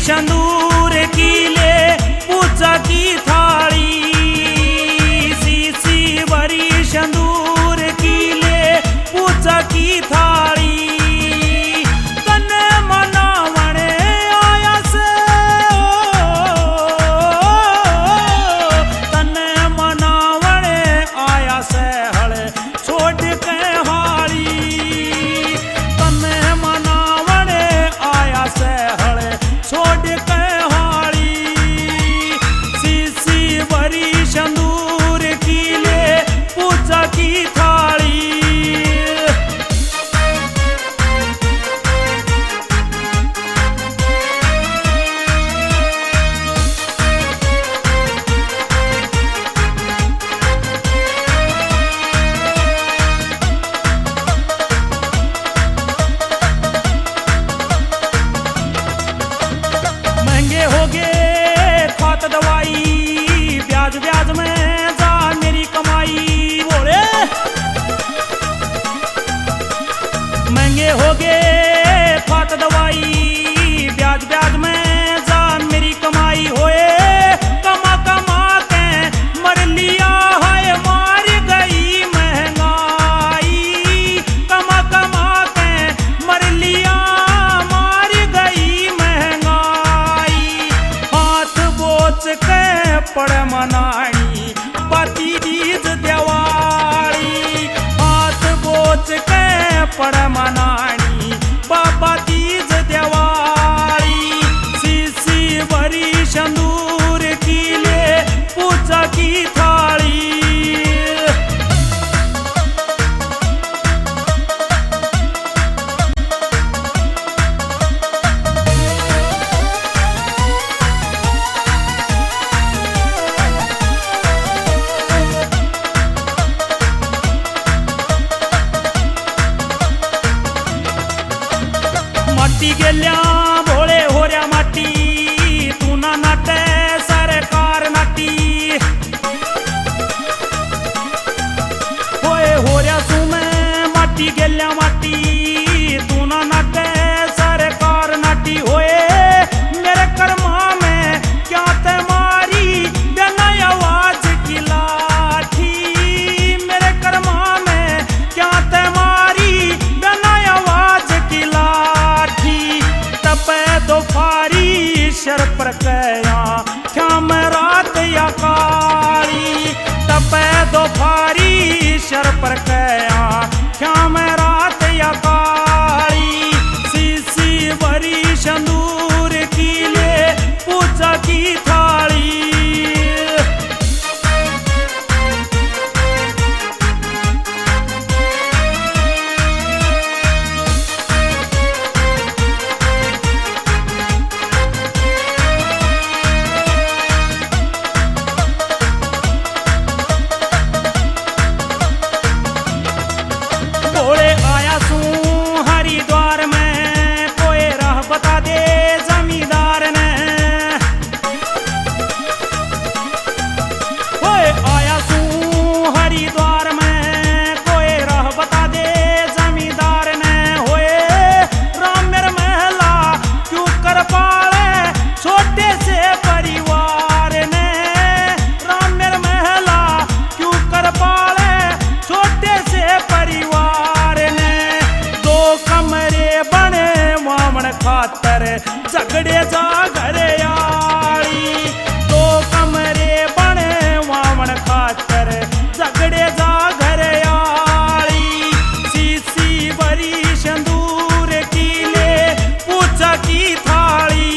शंदूर की ले पूजा की थाली, सीसी भरी शंदूर की ले पूजा की थाली। कन्ने मनावणे आया से कन्ने मनावणे आया से हले छोड़ के हाली। कन्ने मनावणे आया से हले छोड़ के हाली। सीसी भरी शंदूर की ले पूजा की थाली। महंगे हो गए खात दवाई, ब्याज ब्याज में जा मेरी कमाई। बोले महंगे हो गए खात दवाई, ब्याज ब्याज में जा मेरी कमाई। होए कमा कमा के मर लिया है, मार गई महंगाई। कमा कमा के मर लिया, मार गई महंगाई। हाथ बोच के पड़ मनानी पति तीज दिवाली। हाथ बोच के पड़ मनानी बाबा तीज दिवाली। सीसी भरी शंदूर की ले पूजा की थाली। माटी गेल्या भोळे होऱ्या माटी, तू ना नाटे सरकार नाटी। होय होऱ्या सुमे माटी गेल्या माटी, तू ना नाटे सरकार नाटी। होए मेरे कर्मा में क्या ते मारी, बिना आवाज की लाठी। मेरे कर्मा में क्या ते मारी, बिना आवाज की लाठी। तपे दोफारी शर पर कया श्याम रात या काली। तपे दोफारी शर पर कया श्याम रात या काली। सीसी भरी शंदूर की ले पूजा की थाली। खातर झगड़े जा घर आली। सीसी भरी सिंदूर की ले पूजा की थाली।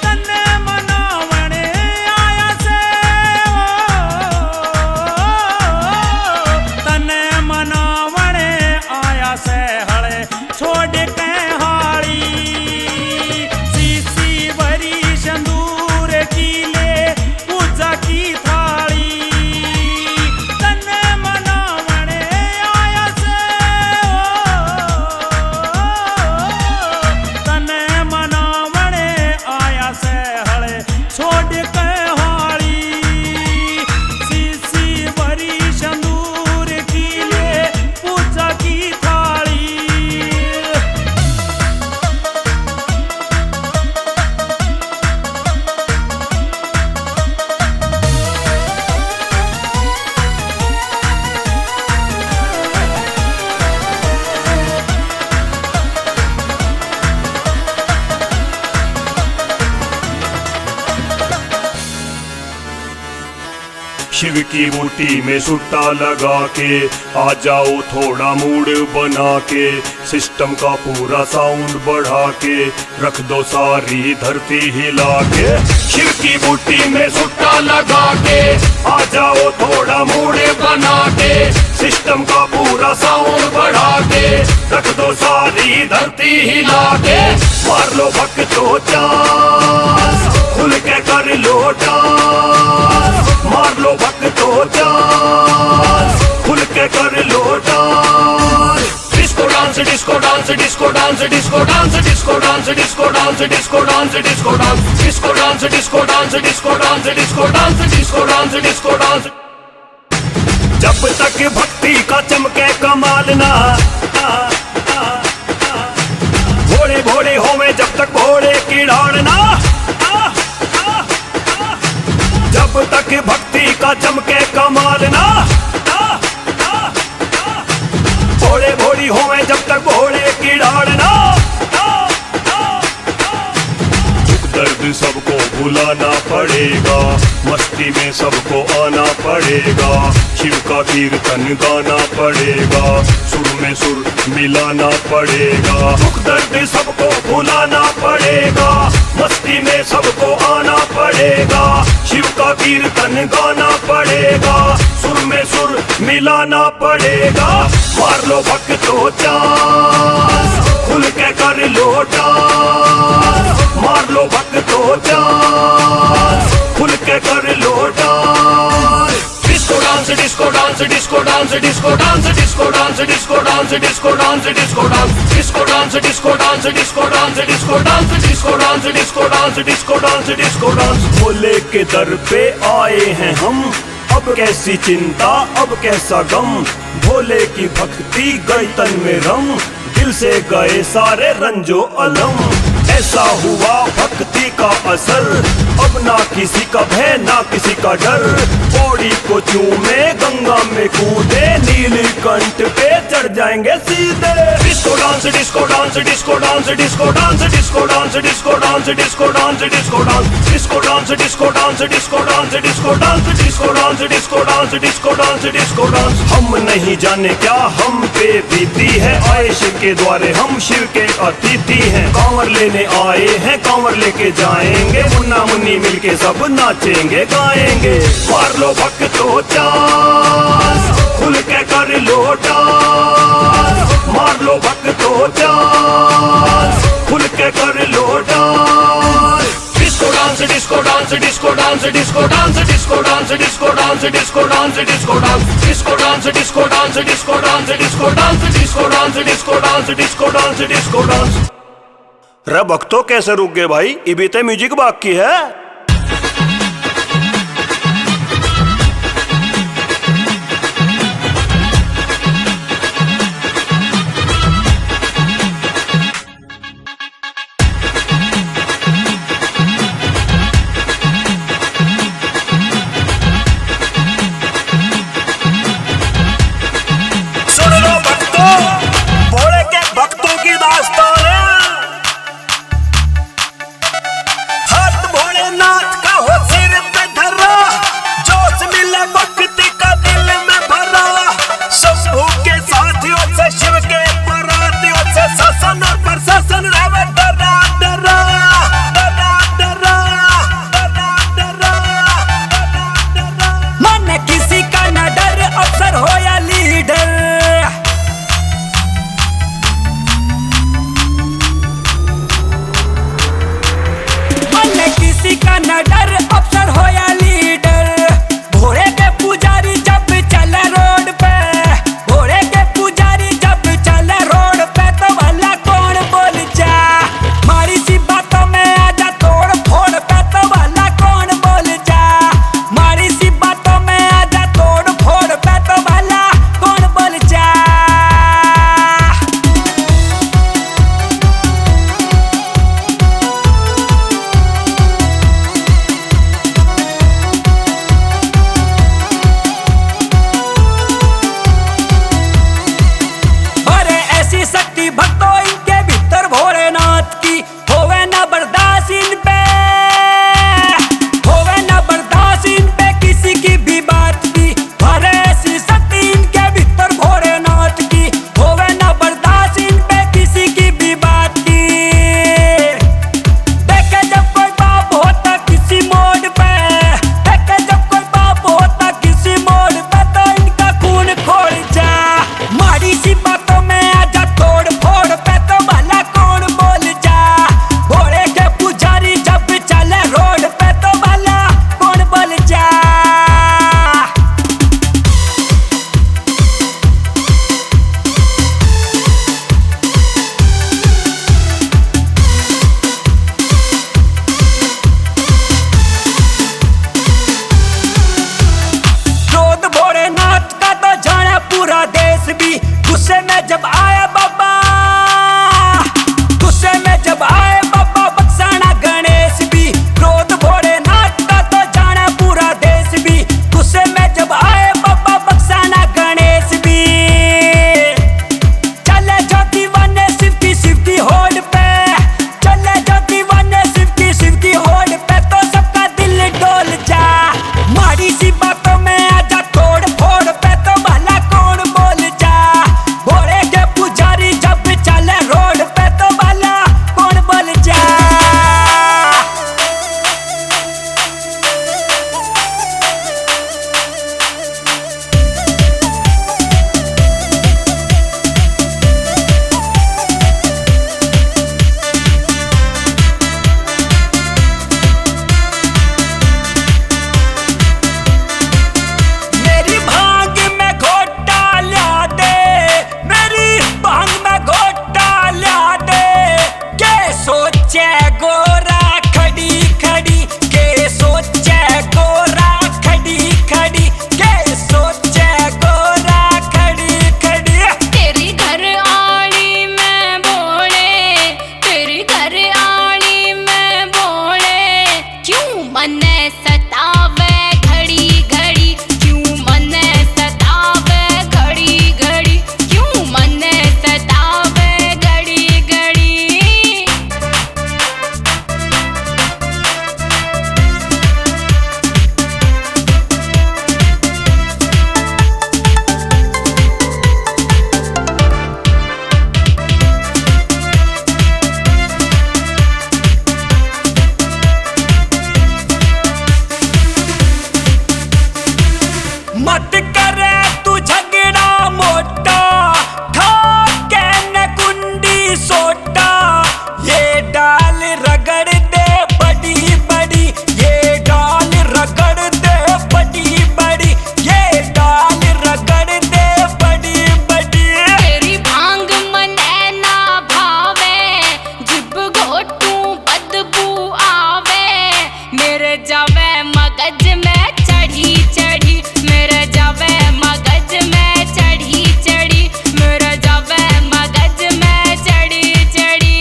तन्ने मनावणे आया से तन्ने मनावणे आया से हले छोड़ के हाली। सीसी भरी सिंदूर की ले पूजा की थाली। तन्ने मनावणे आया से तन्ने मनावणे आया से हले छोड़ के हाली। सीसी भरी सिंदूर की ले पूजा की थाली। शिव की बूटी में सुट्टा लगा के आ जाओ थोड़ा मूड बना के। सिस्टम का पूरा साउंड बढ़ा के रख दो सारी धरती हिला के। शिव की बूटी में सुट्टा लगा के आ जाओ थोड़ा मूड बना के। सिस्टम का पूरा साउंड बढ़ा के रख दो सारी धरती हिला के। मार लो भक्तों चांस खुल के कर लो डांस। मार लो भक्तों चांस खुल के कर लो dance. Disco dance disco dance disco dance disco dance disco dance disco dance disco dance disco dance disco dance disco dance disco dance disco dance disco dance disco dance. जब तक भक्ति का चमके कमाल ना भोले भोले होवे जब तक भोले की ढालना। जब तक भक्ति का चमके कमाल ना भोले भोली होवे जब तक भोले की ढालना। दुख दर्द सबको भुलाना पड़ेगा मस्ती में सबको आना पड़ेगा। शिव का कीर्तन गाना पड़ेगा सुर में सुर मिलाना पड़ेगा। दुख दर्द सबको भुलाना पड़ेगा मस्ती में सबको आना पड़ेगा। शिव का कीर्तन गाना पड़ेगा सुर में सुर मिलाना पड़ेगा। मार लो भक्तों चांस खुल के कर लो डांस। मार लो भक्तों चांस खुल के कर लो dance. Disco dance disco dance disco dance disco dance disco dance disco dance disco dance disco dance disco dance disco dance disco dance disco dance disco dance disco dance disco dance disco dance. भोले के दर पे आए हैं हम अब कैसी चिंता अब कैसा गम। भोले की भक्ति गई तन में रम दिल से गए सारे रंजो अलम। ऐसा हुआ भक्ति का असर अब ना किसी का भय ना किसी का डर। पौड़ी को चूमे गंगा में कूदे नीलकंठ पे चढ़ जाएंगे सीधे। Disco dance disco dance disco dance disco dance disco dance disco dance disco dance disco dance disco dance disco dance disco dance disco dance disco dance disco dance disco dance disco dance. हम नहीं जाने क्या हम पे बीती है आए शिव के द्वारे हम शिव के अतिथि हैं। कांवर लेने आए हैं कांवर लेके जाएंगे मुन्ना मुन्नी मिलके सब नाचेंगे गाएंगे। मार लो भक्तों चांस खुल के कर लो डांस। मार लो भक्तों चांस खुल के कर लो dance. Disco dance disco dance disco dance disco dance disco dance disco dance disco dance disco dance disco dance disco dance disco dance disco dance disco dance disco dance disco dance disco dance. रे भक्तों कैसे रुक गए भाई इबी ते music बाकी है। भोलेनाथ मत करे तू झगड़ा मोटा, ठाके न कुंडी सोटा, ये डाल रगड़ दे बड़ी बड़ी, ये डाल रगड़ दे बड़ी बड़ी, ये डाल रगड़ दे बड़ी बड़ी। तेरी भांग मने ना भावे, जिब घोटू बदबू आवे, मेरे जावे मगज में चढ़ी चढ़ी, मेरे जावे मगज में चढ़ी चढ़ी, मेरे जावे मगज में चढ़ी चढ़ी।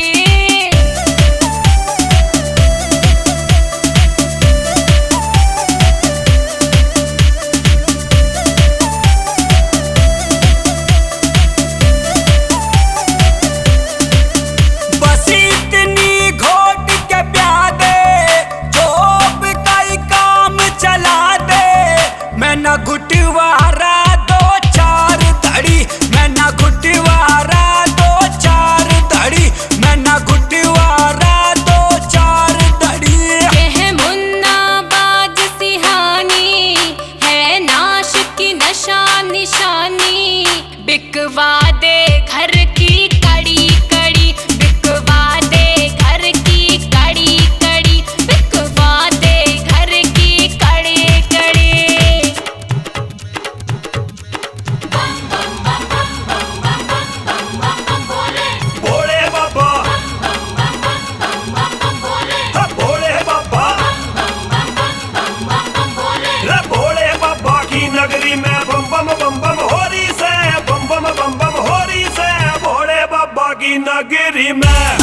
बस इतनी घोट के प्यादे, जोब का ही काम चला दे, मैं न घुटवारा दो चार धड़ी, मैं न घुटवारा दो चार धड़ी, मैं न घुटवारा दो चार धड़ी। ये है मुन्ना बाज सिहानी, है नाश की नशा निशानी, बिकवा दे घर की कड़ी कड़ी, बिकवा दे घर की कड़ी कड़ी, बिकवा दे घर की कड़ी कड़ी। भोले बाबा, हाँ, भोले बाबा, रे भोले बाबा की नगरी में बम बम बम बम हो रही से, बम बम बम बम हो रही से, भोले बाबा की नगरी में।